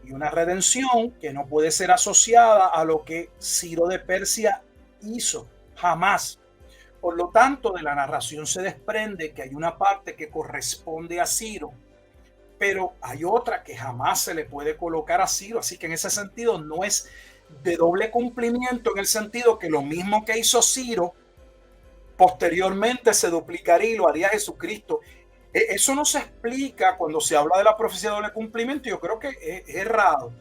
C: Y una redención que no puede ser asociada a lo que Ciro de Persia hizo, jamás. Por lo tanto, de la narración se desprende que hay una parte que corresponde a Ciro, pero hay otra que jamás se le puede colocar a Ciro. Así que en ese sentido no es de doble cumplimiento, en el sentido que lo mismo que hizo Ciro, posteriormente se duplicaría y lo haría Jesucristo. Eso no se explica cuando se habla de la profecía de doble cumplimiento. Yo creo que es errado,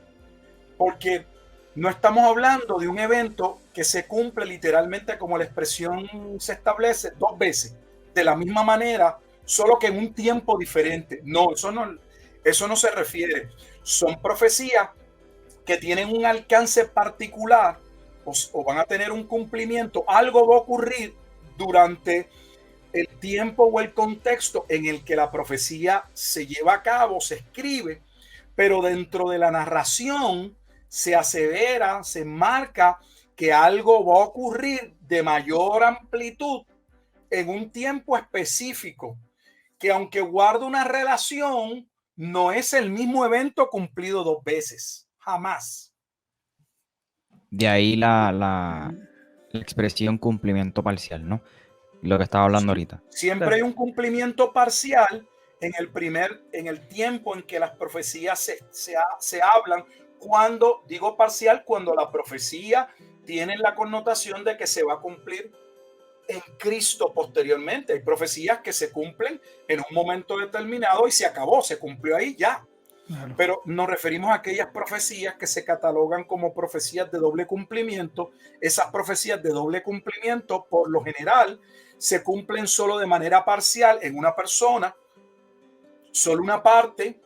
C: porque no estamos hablando de un evento que se cumple literalmente como la expresión se establece 2 veces, de la misma manera, solo que en un tiempo diferente. No, eso no se refiere. Son profecías que tienen un alcance particular o van a tener un cumplimiento. Algo va a ocurrir durante el tiempo o el contexto en el que la profecía se lleva a cabo, se escribe, pero dentro de la narración se asevera, se marca que algo va a ocurrir de mayor amplitud en un tiempo específico, que aunque guarda una relación, no es el mismo evento cumplido 2 veces, jamás.
A: De ahí la expresión cumplimiento parcial, ¿no? Lo que estaba hablando ahorita.
C: Siempre hay un cumplimiento parcial en el tiempo en que las profecías se hablan. Cuando digo parcial, cuando la profecía tiene la connotación de que se va a cumplir en Cristo posteriormente. Hay profecías que se cumplen en un momento determinado y se acabó, se cumplió ahí ya. Claro. Pero nos referimos a aquellas profecías que se catalogan como profecías de doble cumplimiento. Esas profecías de doble cumplimiento, por lo general, se cumplen solo de manera parcial en una persona, solo una parte,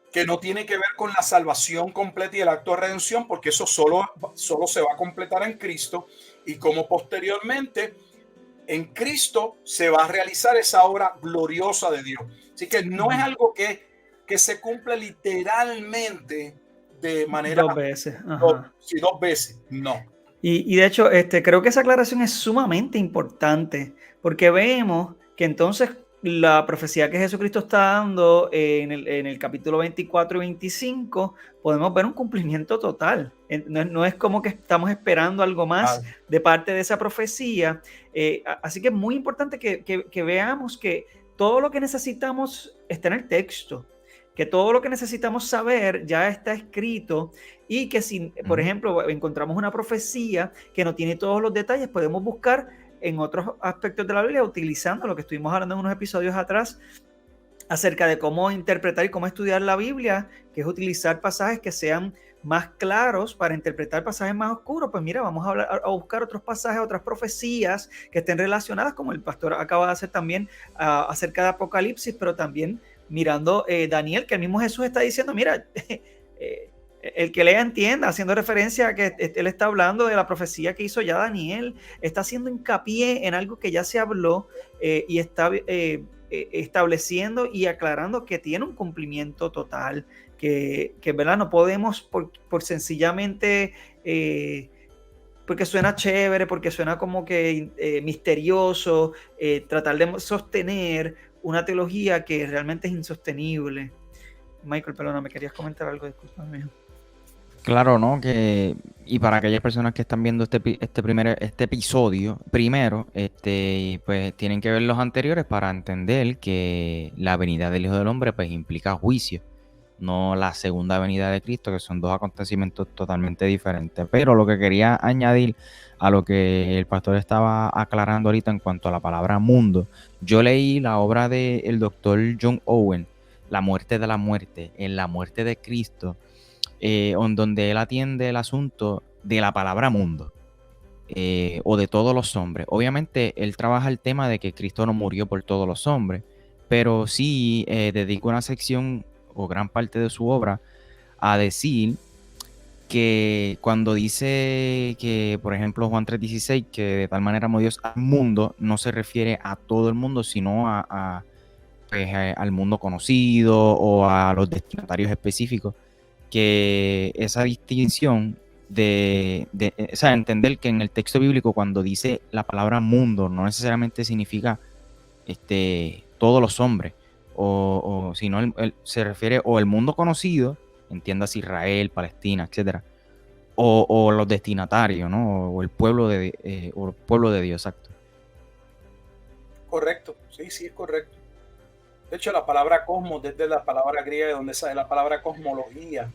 C: que no tiene que ver con la salvación completa y el acto de redención, porque eso solo se va a completar en Cristo, y como posteriormente en Cristo se va a realizar esa obra gloriosa de Dios. Así que no es algo que se cumple literalmente de manera
B: 2 veces.
C: Sí, 2 veces, no.
B: Y de hecho, creo que esa aclaración es sumamente importante, porque vemos que entonces la profecía que Jesucristo está dando en el capítulo 24 y 25, podemos ver un cumplimiento total. No es como que estamos esperando algo más de parte de esa profecía. Así que es muy importante que veamos que todo lo que necesitamos está en el texto, que todo lo que necesitamos saber ya está escrito, y que si, por ejemplo, encontramos una profecía que no tiene todos los detalles, podemos buscar en otros aspectos de la Biblia, utilizando lo que estuvimos hablando en unos episodios atrás acerca de cómo interpretar y cómo estudiar la Biblia, que es utilizar pasajes que sean más claros para interpretar pasajes más oscuros. Pues mira, vamos a buscar otros pasajes, otras profecías que estén relacionadas, como el pastor acaba de hacer también acerca de Apocalipsis, pero también mirando Daniel, que el mismo Jesús está diciendo, mira, el que lea entienda, haciendo referencia a que él está hablando de la profecía que hizo ya Daniel, está haciendo hincapié en algo que ya se habló y está estableciendo y aclarando que tiene un cumplimiento total, que ¿verdad? No podemos por sencillamente, porque suena chévere, porque suena como que misterioso, tratar de sostener una teología que realmente es insostenible. Michael, perdona, me querías comentar algo, discúlpame.
A: Claro, ¿no? Y para aquellas personas que están viendo este episodio primero, pues tienen que ver los anteriores para entender que la venida del Hijo del Hombre pues implica juicio, no la segunda venida de Cristo, que son dos acontecimientos totalmente diferentes. Pero lo que quería añadir a lo que el pastor estaba aclarando ahorita en cuanto a la palabra mundo, yo leí la obra del doctor John Owen, La muerte de la muerte, en la muerte de Cristo, donde él atiende el asunto de la palabra mundo, o de todos los hombres. Obviamente él trabaja el tema de que Cristo no murió por todos los hombres, pero sí dedica una sección o gran parte de su obra a decir que cuando dice que, por ejemplo, Juan 3:16, que de tal manera amó Dios al mundo, no se refiere a todo el mundo, sino al mundo conocido o a los destinatarios específicos, que esa distinción o sea, entender que en el texto bíblico cuando dice la palabra mundo no necesariamente significa todos los hombres, o sino se refiere o el mundo conocido, entiendas Israel, Palestina, etcétera, o los destinatarios, ¿no? O el pueblo de Dios, exacto.
C: Correcto, sí, es correcto. De hecho, la palabra cosmos, desde la palabra griega, de donde sale la palabra cosmología,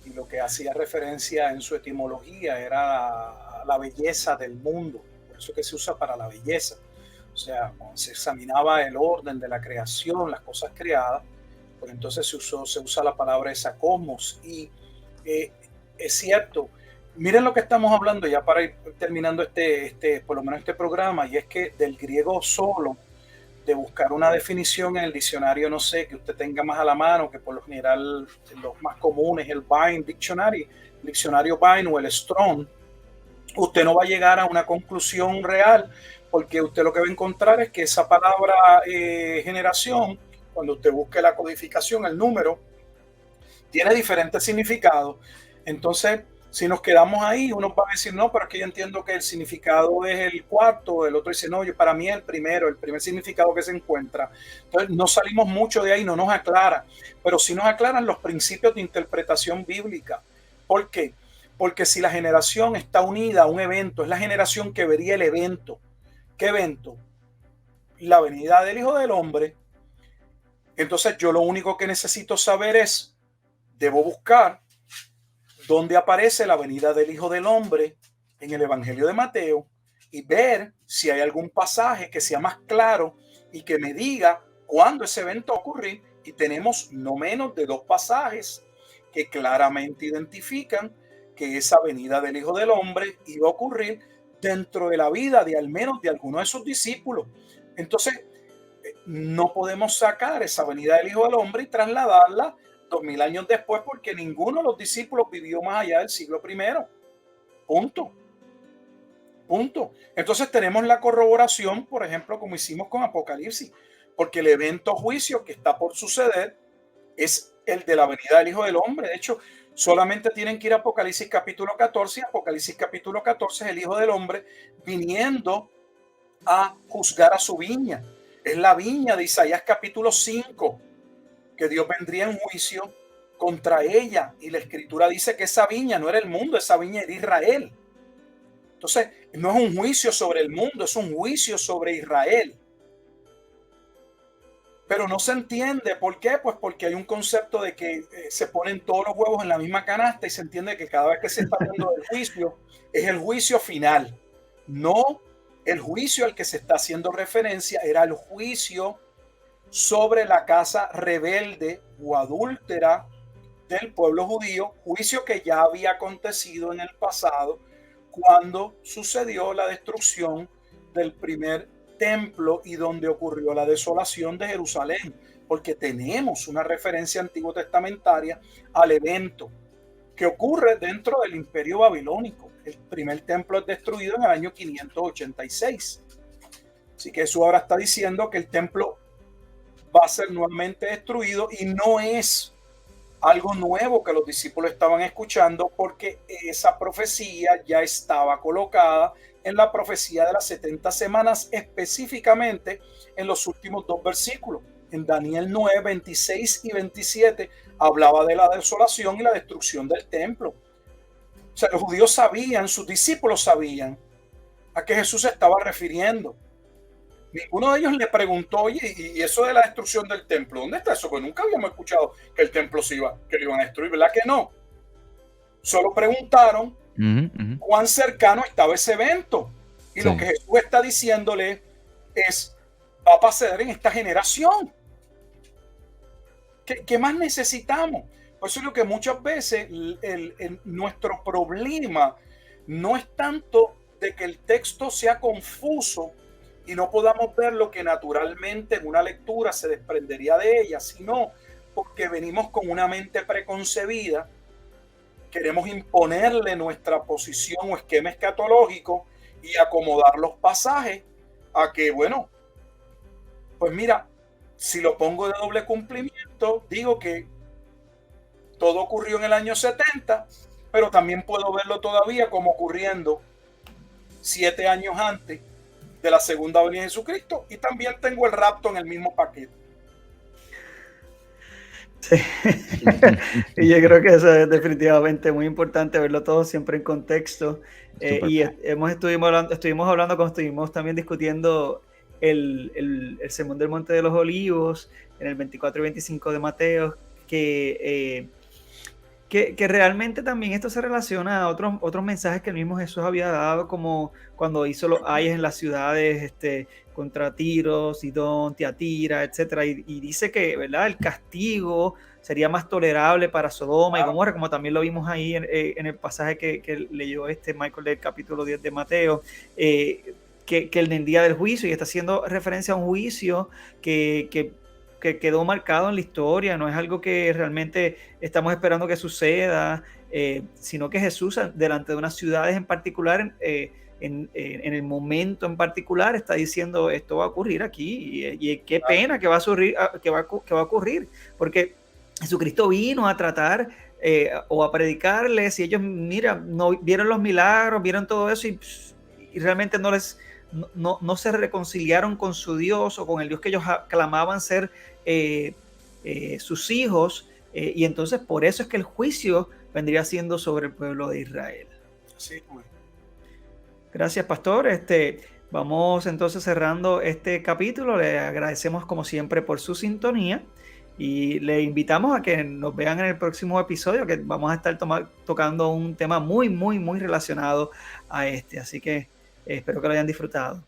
C: y lo que hacía referencia en su etimología era la belleza del mundo. Por eso que se usa para la belleza. O sea, cuando se examinaba el orden de la creación, las cosas creadas, pues entonces se usa la palabra esa cosmos. Y es cierto, miren lo que estamos hablando ya para ir terminando por lo menos este programa, y es que del griego solo, de buscar una definición en el diccionario, no sé, que usted tenga más a la mano, que por lo general los más comunes, el Vine Dictionary, el diccionario Vine o el Strong, usted no va a llegar a una conclusión real, porque usted lo que va a encontrar es que esa palabra generación, cuando usted busque la codificación, el número, tiene diferentes significados. Entonces, si nos quedamos ahí, uno va a decir, no, pero es que yo entiendo que el significado es el cuarto, el otro dice, no, para mí es el primer significado que se encuentra. Entonces, no salimos mucho de ahí, no nos aclara, pero sí nos aclaran los principios de interpretación bíblica. ¿Por qué? Porque si la generación está unida a un evento, es la generación que vería el evento. ¿Qué evento? La venida del Hijo del Hombre. Entonces, yo lo único que necesito saber es, debo buscar dónde aparece la venida del Hijo del Hombre en el Evangelio de Mateo y ver si hay algún pasaje que sea más claro y que me diga cuándo ese evento va a ocurrir. Y tenemos no menos de 2 pasajes que claramente identifican que esa venida del Hijo del Hombre iba a ocurrir dentro de la vida de al menos de alguno de sus discípulos. Entonces, no podemos sacar esa venida del Hijo del Hombre y trasladarla 2000 años después, porque ninguno de los discípulos vivió más allá del siglo I. Punto. Entonces tenemos la corroboración, por ejemplo, como hicimos con Apocalipsis, porque el evento juicio que está por suceder es el de la venida del Hijo del Hombre. De hecho, solamente tienen que ir a Apocalipsis capítulo 14. Apocalipsis capítulo 14 es el Hijo del Hombre viniendo a juzgar a su viña. Es la viña de Isaías capítulo 5, que Dios vendría en juicio contra ella. Y la escritura dice que esa viña no era el mundo, esa viña era Israel. Entonces, no es un juicio sobre el mundo, es un juicio sobre Israel. Pero no se entiende. ¿Por qué? Pues porque hay un concepto de que se ponen todos los huevos en la misma canasta y se entiende que cada vez que se está hablando del juicio es el juicio final. No, el juicio al que se está haciendo referencia era el juicio sobre la casa rebelde o adúltera del pueblo judío, juicio que ya había acontecido en el pasado cuando sucedió la destrucción del primer templo y donde ocurrió la desolación de Jerusalén, porque tenemos una referencia antiguo testamentaria al evento que ocurre dentro del imperio babilónico. El primer templo es destruido en el año 586. Así que eso ahora está diciendo que el templo va a ser nuevamente destruido, y no es algo nuevo que los discípulos estaban escuchando, porque esa profecía ya estaba colocada en la profecía de las 70 semanas, específicamente en los últimos 2 versículos. En Daniel 9, 26 y 27 hablaba de la desolación y la destrucción del templo. O sea, los judíos sabían, sus discípulos sabían a qué Jesús se estaba refiriendo. Ninguno de ellos le preguntó, oye, y eso de la destrucción del templo, ¿dónde está eso? Pues nunca habíamos escuchado que el templo que lo iban a destruir, ¿verdad que no? Solo preguntaron cuán cercano estaba ese evento. Y lo que Jesús está diciéndole es, va a pasar en esta generación. ¿Qué más necesitamos? Por eso es lo que muchas veces nuestro problema no es tanto de que el texto sea confuso y no podamos ver lo que naturalmente en una lectura se desprendería de ella, sino porque venimos con una mente preconcebida, queremos imponerle nuestra posición o esquema escatológico y acomodar los pasajes a que, bueno, pues mira, si lo pongo de doble cumplimiento, digo que todo ocurrió en el año 70, pero también puedo verlo todavía como ocurriendo 7 años antes de la segunda venida de Jesucristo, y también tengo el rapto en el mismo paquete.
B: Sí. Y yo creo que eso es definitivamente muy importante, verlo todo siempre en contexto. Y estuvimos hablando, como estuvimos también discutiendo el Sermón del Monte de los Olivos en el 24 y 25 de Mateo, que realmente también esto se relaciona a otros mensajes que el mismo Jesús había dado, como cuando hizo los ayes en las ciudades contra Tiro, Sidón, Tiatira, etcétera, y dice que, ¿verdad?, el castigo sería más tolerable para Sodoma y Gomorra, como también lo vimos ahí en el pasaje que leyó Michael del capítulo 10 de Mateo, que el del día del juicio, y está haciendo referencia a un juicio que quedó marcado en la historia, no es algo que realmente estamos esperando que suceda, sino que Jesús, delante de unas ciudades en particular, en el momento en particular, está diciendo, esto va a ocurrir aquí, y qué pena que va a ocurrir, porque Jesucristo vino a tratar o a predicarles, y ellos, mira, no vieron los milagros, vieron todo eso, y realmente no se reconciliaron con su Dios o con el Dios que ellos clamaban ser sus hijos, y entonces por eso es que el juicio vendría siendo sobre el pueblo de Israel.
C: Sí, pues.
B: Gracias, pastor. Vamos entonces cerrando este capítulo. Le agradecemos como siempre por su sintonía y le invitamos a que nos vean en el próximo episodio, que vamos a estar tocando un tema muy, muy, muy relacionado a así que espero que lo hayan disfrutado.